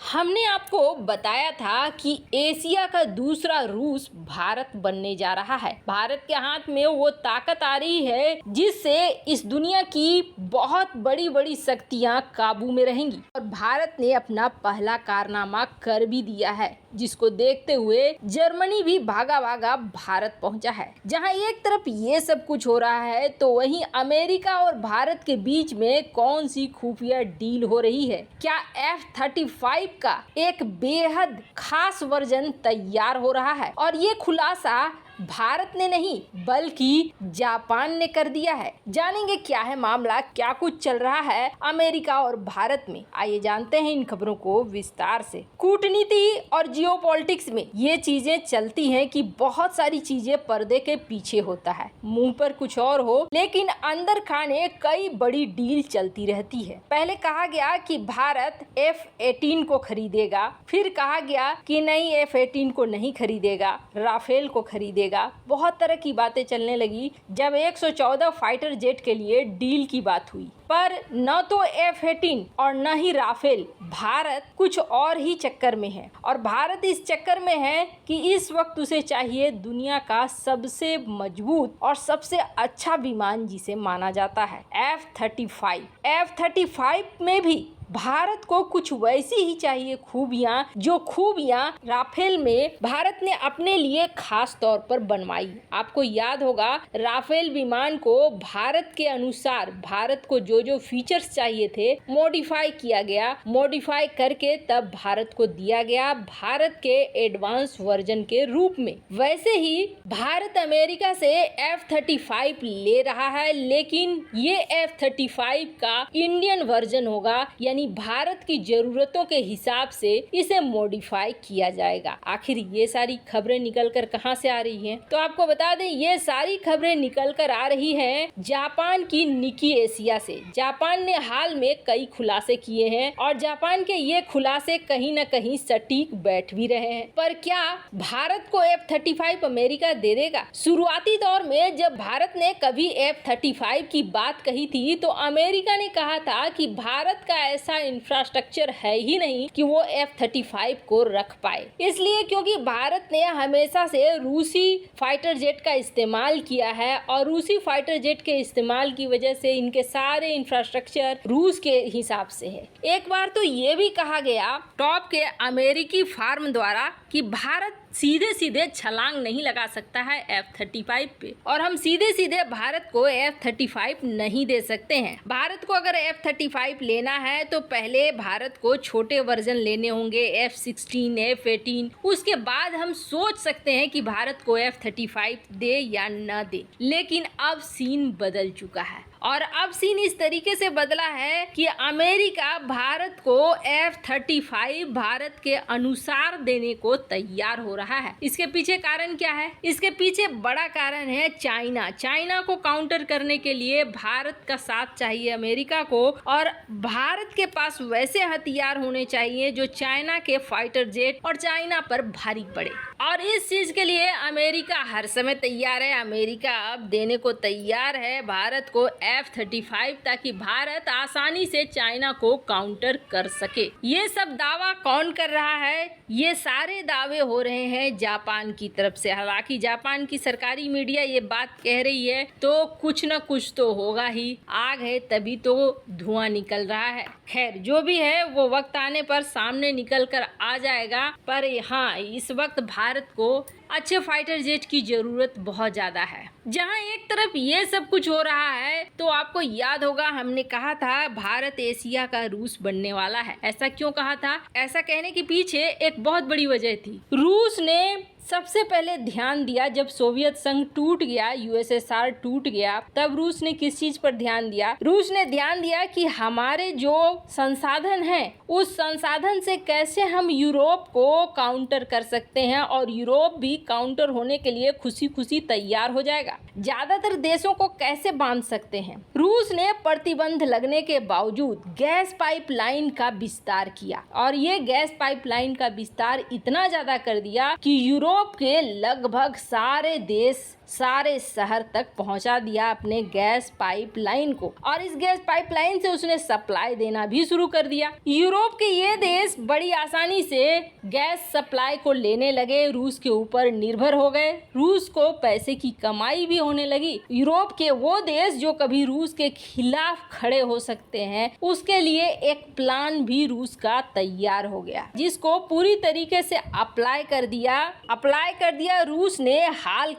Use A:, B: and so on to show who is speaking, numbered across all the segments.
A: हमने आपको बताया था कि एशिया का दूसरा रूस भारत बनने जा रहा है। भारत के हाथ में वो ताकत आ रही है जिससे इस दुनिया की बहुत बड़ी बड़ी शक्तियां काबू में रहेंगी और भारत ने अपना पहला कारनामा कर भी दिया है, जिसको देखते हुए जर्मनी भी भागा भागा भारत पहुंचा है। जहां एक तरफ ये सब कुछ हो रहा है तो वहीं अमेरिका और भारत के बीच में कौन सी खुफिया डील हो रही है। क्या F-35 का एक बेहद खास वर्जन तैयार हो रहा है और ये खुलासा भारत ने नहीं बल्कि जापान ने कर दिया है। जानेंगे क्या है मामला, क्या कुछ चल रहा है अमेरिका और भारत में। आइए जानते हैं इन खबरों को विस्तार से। कूटनीति और जियोपॉलिटिक्स में ये चीजें चलती हैं कि बहुत सारी चीजें पर्दे के पीछे होता है, मुंह पर कुछ और हो लेकिन अंदर खाने कई बड़ी डील चलती रहती है। पहले कहा गया कि भारत F-18 को खरीदेगा, फिर कहा गया कि नहीं F-18 को नहीं खरीदेगा, राफेल को खरीदेगा। बहुत तरह की बातें चलने लगी जब 114 फाइटर जेट के लिए डील की बात हुई, पर न तो F-18 और न ही राफेल, भारत कुछ और ही चक्कर में है। और भारत इस चक्कर में है कि इस वक्त उसे चाहिए दुनिया का सबसे मजबूत और सबसे अच्छा विमान जिसे माना जाता है F-35। F-35 में भी भारत को कुछ वैसी ही चाहिए खूबियां जो खूबियां राफेल में भारत ने अपने लिए खास तौर पर बनवाई। आपको याद होगा राफेल विमान को भारत के अनुसार भारत को जो जो फीचर्स चाहिए थे मॉडिफाई किया गया, मॉडिफाई करके तब भारत को दिया गया भारत के एडवांस वर्जन के रूप में। वैसे ही भारत अमेरिका से F-35 ले रहा है, लेकिन ये F-35 का इंडियन वर्जन होगा, यानी भारत की जरूरतों के हिसाब से इसे मॉडिफाई किया जाएगा। आखिर ये सारी खबरें निकल कर कहां से आ रही हैं? तो आपको बता दें ये सारी खबरें निकल कर आ रही हैं जापान की निकी एशिया से। जापान ने हाल में कई खुलासे किए हैं और जापान के ये खुलासे कहीं न कहीं सटीक बैठ भी रहे हैं। पर क्या भारत को F-35 अमेरिका दे देगा? शुरुआती दौर में जब भारत ने कभी F-35 की बात कही थी तो अमेरिका ने कहा था कि भारत का ऐसा इंफ्रास्ट्रक्चर है ही नहीं कि वो F-35 को रख पाए, इसलिए क्योंकि भारत ने हमेशा से रूसी फाइटर जेट का इस्तेमाल किया है और रूसी फाइटर जेट के इस्तेमाल की वजह से इनके सारे इंफ्रास्ट्रक्चर रूस के हिसाब से है। एक बार तो ये भी कहा गया टॉप के अमेरिकी फार्म द्वारा कि भारत सीधे सीधे छलांग नहीं लगा सकता है F-35 पे और हम सीधे सीधे भारत को F-35 नहीं दे सकते हैं। भारत को अगर F-35 लेना है तो पहले भारत को छोटे वर्जन लेने होंगे F-16, F-18, उसके बाद हम सोच सकते हैं कि भारत को F-35 दे या न दे। लेकिन अब सीन बदल चुका है और अब सीन इस तरीके से बदला है कि अमेरिका भारत को F-35 भारत के अनुसार देने को तैयार हो रहा है। इसके पीछे कारण क्या है? इसके पीछे बड़ा कारण है चाइना। चाइना को काउंटर करने के लिए भारत का साथ चाहिए अमेरिका को और भारत के पास वैसे हथियार होने चाहिए जो चाइना के फाइटर जेट और चाइना पर भारी पड़े। और इस चीज के लिए अमेरिका हर समय तैयार है। अमेरिका अब देने को तैयार है भारत को F-35 ताकि भारत आसानी से चाइना को काउंटर कर सके। ये सब दावा कौन कर रहा है? ये सारे दावे हो रहे हैं जापान की तरफ से। हालांकि जापान की सरकारी मीडिया ये बात कह रही है तो कुछ न कुछ तो होगा ही, आग है तभी तो धुआं निकल रहा है। खैर जो भी है वो वक्त आने पर सामने निकल कर आ जाएगा। पर हाँ, इस वक्त भारत को अच्छे फाइटर जेट की जरूरत बहुत ज्यादा है। जहां एक तरफ ये सब कुछ हो रहा है तो आपको याद होगा हमने कहा था भारत एशिया का रूस बनने वाला है। ऐसा क्यों कहा था? ऐसा कहने के पीछे एक बहुत बड़ी वजह थी। रूस ने सबसे पहले ध्यान दिया जब सोवियत संघ टूट गया, USSR टूट गया, तब रूस ने किस चीज पर ध्यान दिया? रूस ने ध्यान दिया कि हमारे जो संसाधन हैं उस संसाधन से कैसे हम यूरोप को काउंटर कर सकते हैं और यूरोप भी काउंटर होने के लिए खुशी खुशी तैयार हो जाएगा। ज्यादातर देशों को कैसे बांध सकते हैं? रूस ने प्रतिबंध लगने के बावजूद गैस पाइपलाइन का विस्तार किया और ये गैस पाइपलाइन का विस्तार इतना ज्यादा कर दिया कि यूरोप के लगभग सारे देश सारे शहर तक पहुंचा दिया अपने गैस पाइपलाइन को, और इस गैस पाइपलाइन से उसने सप्लाई देना भी शुरू कर दिया। यूरोप के ये देश बड़ी आसानी से गैस सप्लाई को लेने लगे, रूस के ऊपर निर्भर हो गए, रूस को पैसे की कमाई भी होने लगी। यूरोप के वो देश जो कभी रूस के खिलाफ खड़े हो सकते हैं, उसके लिए एक प्लान भी रूस का तैयार हो गया, जिसको पूरी तरीके से अप्लाई कर दिया रूस ने। हाल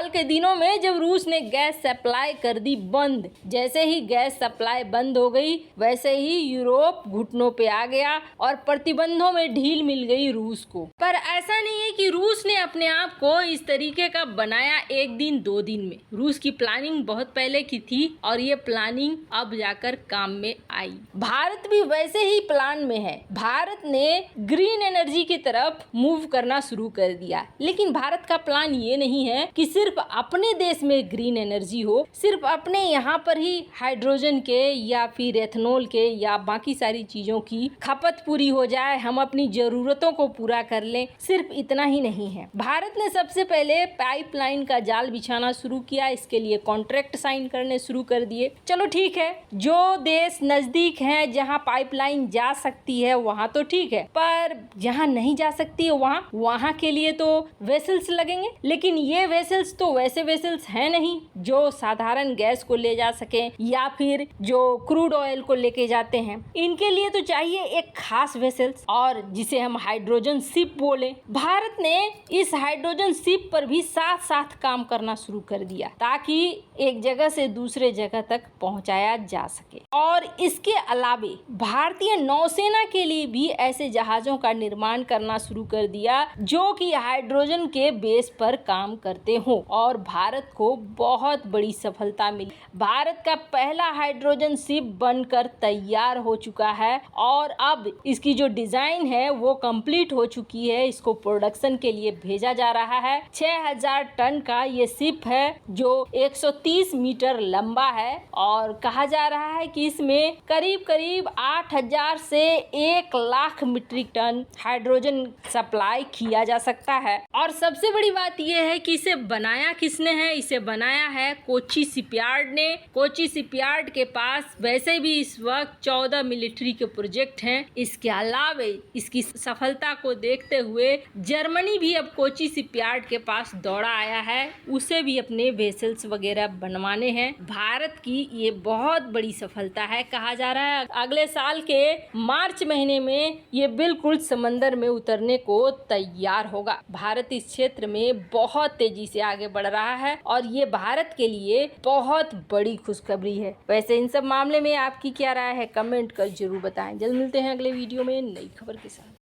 A: के दिनों में जब रूस ने गैस सप्लाई कर दी बंद, जैसे ही गैस सप्लाई बंद हो गई वैसे ही यूरोप घुटनों पे आ गया और प्रतिबंधों में ढील मिल गई रूस को। पर ऐसा नहीं है कि रूस ने अपने आप को इस तरीके का बनाया एक दिन दो दिन में। रूस की प्लानिंग बहुत पहले की थी और ये प्लानिंग अब जाकर काम में आई। भारत भी वैसे ही प्लान में है। भारत ने ग्रीन एनर्जी की तरफ मूव करना शुरू कर दिया, लेकिन भारत का प्लान ये नहीं है कि सिर्फ अपने देश में ग्रीन एनर्जी हो, सिर्फ अपने यहाँ पर ही हाइड्रोजन के या फिर एथेनॉल के या बाकी सारी चीजों की खपत पूरी हो जाए, हम अपनी जरूरतों को पूरा कर लें, सिर्फ इतना ही नहीं है। भारत ने सबसे पहले पाइपलाइन का जाल बिछाना शुरू किया, इसके लिए कॉन्ट्रैक्ट साइन करने शुरू कर दिए। चलो ठीक है, जो देश नजदीक है जहाँ पाइपलाइन जा सकती है वहाँ तो ठीक है, पर जहाँ नहीं जा सकती है वहाँ के लिए तो वेसल्स लगेंगे। लेकिन ये वेसल्स तो वैसे वेसल्स हैं नहीं जो साधारण गैस को ले जा सके या फिर जो क्रूड ऑयल को लेके जाते हैं। इनके लिए तो चाहिए एक खास वेसल्स, और जिसे हम हाइड्रोजन शिप बोले। भारत ने इस हाइड्रोजन शिप पर भी साथ साथ काम करना शुरू कर दिया ताकि एक जगह से दूसरे जगह तक पहुंचाया जा सके। और इसके अलावे भारतीय नौसेना के लिए भी ऐसे जहाजों का निर्माण करना शुरू कर दिया जो कि हाइड्रोजन के बेस पर काम करते हो, और भारत को बहुत बड़ी सफलता मिली। भारत का पहला हाइड्रोजन शिप बनकर तैयार हो चुका है और अब इसकी जो डिजाइन है वो कंप्लीट हो चुकी है। इसको प्रोडक्शन के लिए भेजा जा रहा है। 6000 टन का ये शिप है जो 130 मीटर लंबा है, और कहा जा रहा है कि इसमें करीब 8000 से 1 lakh metric ton hydrogen supply किया जा सकता है। और सबसे बड़ी बात यह है कि इसे बनाया किसने है? इसे बनाया है कोच्चि शिपयार्ड ने। कोच्चि शिपयार्ड के पास वैसे भी इस वक्त 14 मिलिट्री के प्रोजेक्ट हैं। इसके अलावा इसकी सफलता को देखते हुए जर्मनी भी अब कोच्चि शिपयार्ड के पास दौड़ा आया है, उसे भी अपने वेसल्स वगैरह बनवाने हैं। भारत की ये बहुत बड़ी सफलता है। कहा जा रहा है अगले साल के मार्च महीने में ये बिल्कुल समंदर में उतरने को तैयार होगा। भारत इस क्षेत्र में बहुत तेजी से आगे बढ़ रहा है और ये भारत के लिए बहुत बड़ी खुशखबरी है। वैसे इन सब मामले में आपकी क्या राय है? कमेंट कर जरूर बताएं। जल्द मिलते हैं अगले वीडियो में नई खबर के साथ।